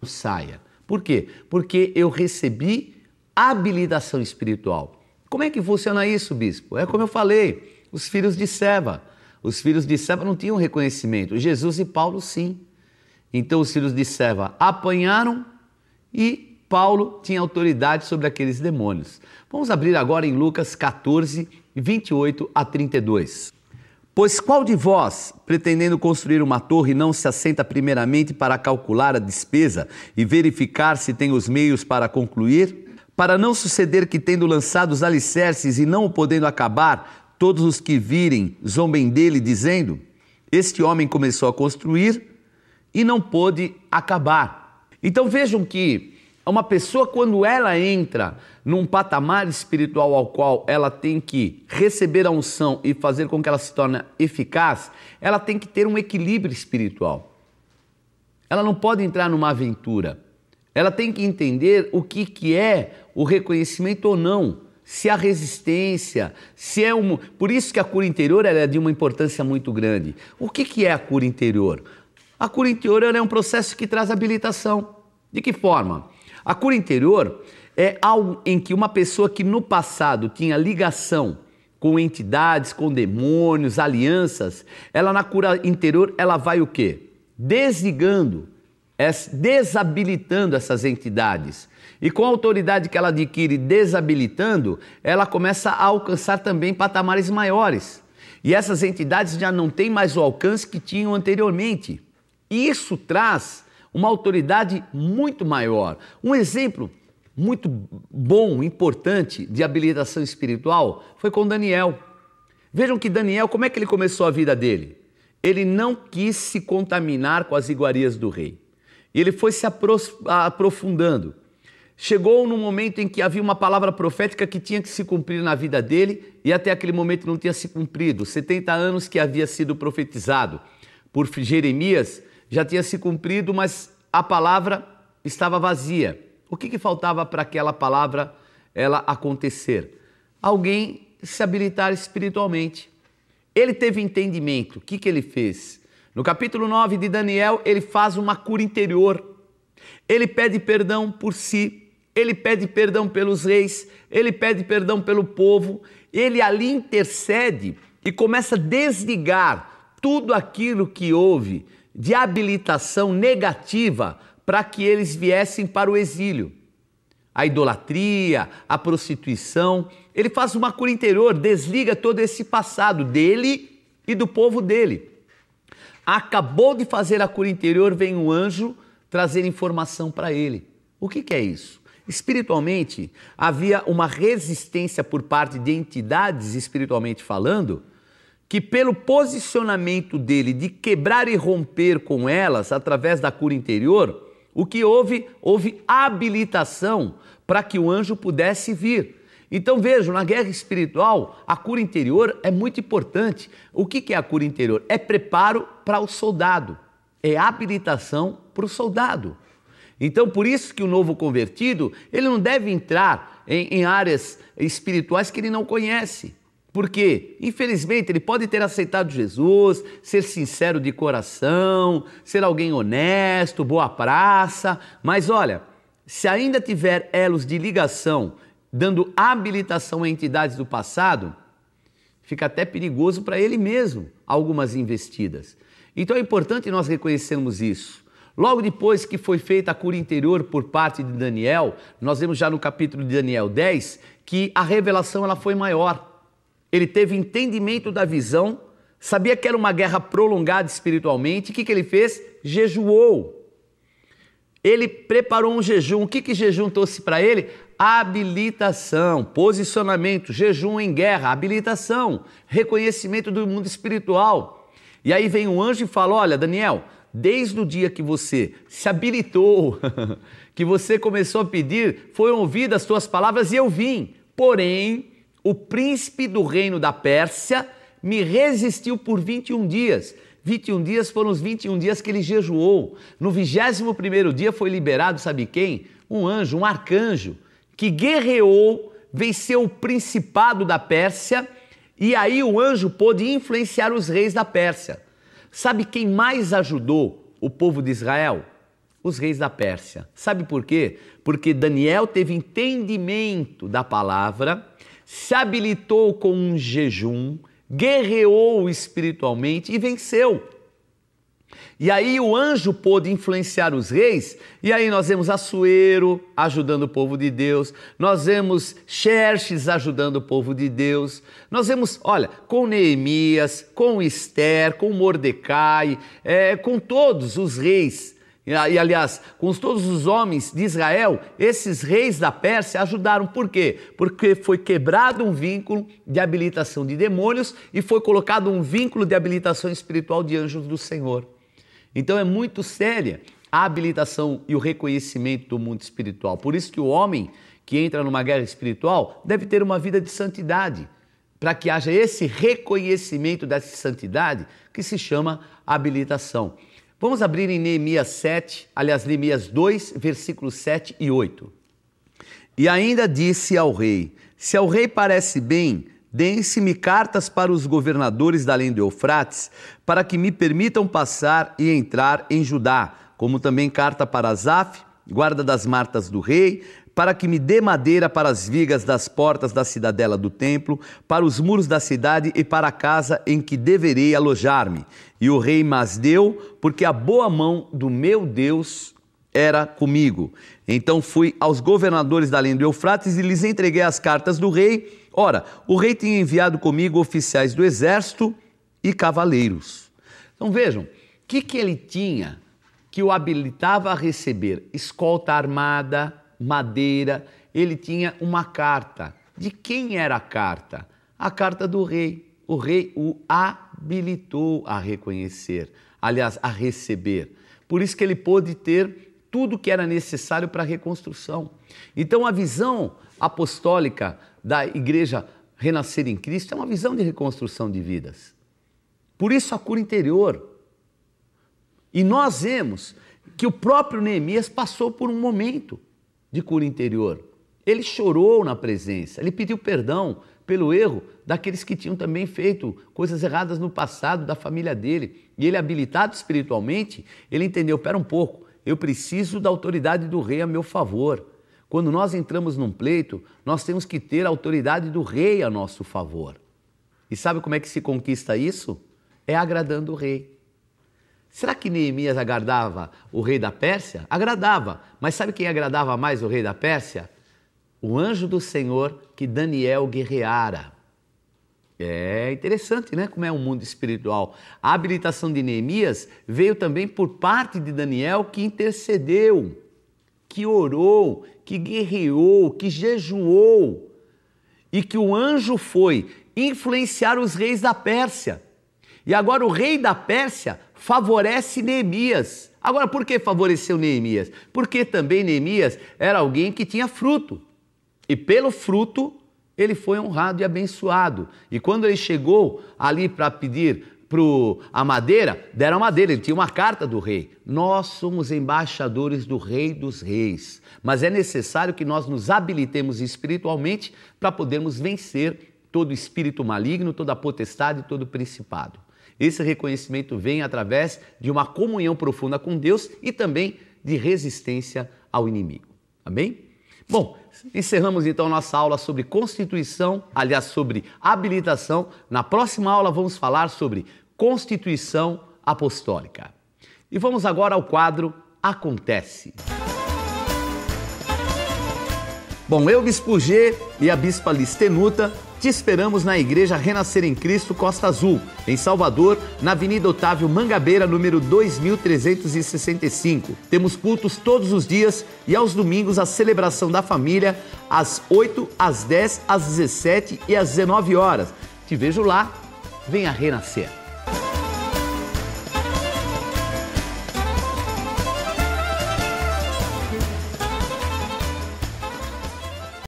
saia. Por quê? Porque eu recebi habilitação espiritual. Como é que funciona isso, bispo? É como eu falei, os filhos de Seva. Os filhos de Seva não tinham reconhecimento. Jesus e Paulo, sim. Então os filhos de Seva apanharam e Paulo tinha autoridade sobre aqueles demônios. Vamos abrir agora em Lucas 14, 28 a 32. Pois qual de vós, pretendendo construir uma torre, não se assenta primeiramente para calcular a despesa e verificar se tem os meios para concluir? Para não suceder que, tendo lançado os alicerces e não o podendo acabar, todos os que virem zombem dele, dizendo: este homem começou a construir e não pôde acabar. Então vejam que uma pessoa, quando ela entra num patamar espiritual ao qual ela tem que receber a unção e fazer com que ela se torne eficaz, ela tem que ter um equilíbrio espiritual. Ela não pode entrar numa aventura. Ela tem que entender o que é o reconhecimento ou não, se há resistência, se é um... Por isso que a cura interior ela é de uma importância muito grande. O que é a cura interior? A cura interior é um processo que traz habilitação. De que forma? A cura interior é algo em que uma pessoa que no passado tinha ligação com entidades, com demônios, alianças, ela na cura interior, ela vai o quê? Desligando, desabilitando essas entidades. E com a autoridade que ela adquire desabilitando, ela começa a alcançar também patamares maiores. E essas entidades já não têm mais o alcance que tinham anteriormente. E isso traz uma autoridade muito maior. Um exemplo muito bom, importante de habilitação espiritual foi com Daniel. Vejam que Daniel, como é que ele começou a vida dele? Ele não quis se contaminar com as iguarias do rei. Ele foi se aprofundando. Chegou num momento em que havia uma palavra profética que tinha que se cumprir na vida dele e até aquele momento não tinha se cumprido. 70 anos que havia sido profetizado por Jeremias já tinha se cumprido, mas a palavra estava vazia. O que faltava para aquela palavra ela acontecer? Alguém se habilitar espiritualmente. Ele teve entendimento. O que ele fez? No capítulo 9 de Daniel, ele faz uma cura interior. Ele pede perdão por si, ele pede perdão pelos reis, ele pede perdão pelo povo, ele ali intercede e começa a desligar tudo aquilo que houve de habilitação negativa para que eles viessem para o exílio. A idolatria, a prostituição, ele faz uma cura interior, desliga todo esse passado dele e do povo dele. Acabou de fazer a cura interior, vem um anjo trazer informação para ele. O que é isso? Espiritualmente, havia uma resistência por parte de entidades espiritualmente falando, que pelo posicionamento dele de quebrar e romper com elas através da cura interior, o que houve habilitação para que o anjo pudesse vir. Então vejam, na guerra espiritual, a cura interior é muito importante. O que é a cura interior? É preparo para o soldado, é habilitação para o soldado. Então por isso que o novo convertido, ele não deve entrar em áreas espirituais que ele não conhece. Porque, infelizmente, ele pode ter aceitado Jesus, ser sincero de coração, ser alguém honesto, boa praça, mas olha, se ainda tiver elos de ligação, dando habilitação a entidades do passado, fica até perigoso para ele mesmo, algumas investidas. Então é importante nós reconhecermos isso. Logo depois que foi feita a cura interior por parte de Daniel, nós vemos já no capítulo de Daniel 10, que a revelação ela foi maior. Ele teve entendimento da visão, sabia que era uma guerra prolongada espiritualmente. O que ele fez? Jejuou. Ele preparou um jejum. O que jejum trouxe para ele? Habilitação, posicionamento, jejum em guerra, habilitação, reconhecimento do mundo espiritual. E aí vem um anjo e fala: olha, Daniel, desde o dia que você se habilitou, que você começou a pedir, foram ouvidas as tuas palavras e eu vim. Porém, o príncipe do reino da Pérsia me resistiu por 21 dias. 21 dias foram os 21 dias que ele jejuou. No 21º dia foi liberado, sabe quem? Um anjo, um arcanjo, que guerreou, venceu o principado da Pérsia, e aí o anjo pôde influenciar os reis da Pérsia. Sabe quem mais ajudou o povo de Israel? os reis da Pérsia. Sabe por quê? Porque Daniel teve entendimento da palavra, se habilitou com um jejum, guerreou espiritualmente e venceu. E aí o anjo pôde influenciar os reis, e aí nós vemos Assuero ajudando o povo de Deus, nós vemos Xerxes ajudando o povo de Deus, nós vemos, olha, com Neemias, com Esther, com Mordecai, com todos os reis, e aliás, com todos os homens de Israel, esses reis da Pérsia ajudaram. Por quê? Porque foi quebrado um vínculo de habilitação de demônios e foi colocado um vínculo de habilitação espiritual de anjos do Senhor. Então é muito séria a habilitação e o reconhecimento do mundo espiritual. Por isso que o homem que entra numa guerra espiritual deve ter uma vida de santidade, para que haja esse reconhecimento dessa santidade que se chama habilitação. Vamos abrir em Neemias 7, aliás, Neemias 2, versículos 7 e 8. E ainda disse ao rei: se ao rei parece bem, deem-se-me cartas para os governadores da além do Eufrates, para que me permitam passar e entrar em Judá, como também carta para Asaf, guarda das martas do rei, para que me dê madeira para as vigas das portas da cidadela do templo, para os muros da cidade e para a casa em que deverei alojar-me. E o rei mas deu, porque a boa mão do meu Deus era comigo. Então fui aos governadores da além do Eufrates e lhes entreguei as cartas do rei. Ora, o rei tinha enviado comigo oficiais do exército e cavaleiros. Então vejam, o que ele tinha que o habilitava a receber? Escolta armada, madeira. Ele tinha uma carta. De quem era a carta? A carta do rei. O rei o habilitou a reconhecer, aliás, a receber. Por isso que ele pôde ter tudo que era necessário para a reconstrução. Então a visão apostólica da igreja renascer em Cristo é uma visão de reconstrução de vidas. Por isso a cura interior. E nós vemos que o próprio Neemias passou por um momento de cura interior. Ele chorou na presença, ele pediu perdão pelo erro daqueles que tinham também feito coisas erradas no passado, da família dele. E ele, habilitado espiritualmente, ele entendeu, pera um pouco, eu preciso da autoridade do rei a meu favor. Quando nós entramos num pleito, nós temos que ter a autoridade do rei a nosso favor. E sabe como é que se conquista isso? É agradando o rei. Será que Neemias agradava o rei da Pérsia? Agradava. Mas sabe quem agradava mais o rei da Pérsia? O anjo do Senhor que Daniel guerreara. É interessante, né? Como é o mundo espiritual. A habilitação de Neemias veio também por parte de Daniel, que intercedeu, que orou, que guerreou, que jejuou, e que o anjo foi influenciar os reis da Pérsia. E agora o rei da Pérsia favorece Neemias. Agora, por que favoreceu Neemias? Porque também Neemias era alguém que tinha fruto. E pelo fruto ele foi honrado e abençoado. E quando ele chegou ali para pedir a madeira, deram a madeira, ele tinha uma carta do rei. Nós somos embaixadores do Rei dos Reis, mas é necessário que nós nos habilitemos espiritualmente para podermos vencer todo espírito maligno, toda potestade, todo principado. Esse reconhecimento vem através de uma comunhão profunda com Deus e também de resistência ao inimigo. Amém? Bom, encerramos então nossa aula sobre constituição, aliás, sobre habilitação. Na próxima aula vamos falar sobre constituição apostólica. E vamos agora ao quadro Acontece. Bom, eu, Bispo G e a Bispa Listenuta, te esperamos na Igreja Renascer em Cristo Costa Azul, em Salvador, na Avenida Otávio Mangabeira, número 2365. Temos cultos todos os dias e aos domingos a celebração da família, às 8, às 10, às 17 e às 19 horas. Te vejo lá, venha renascer.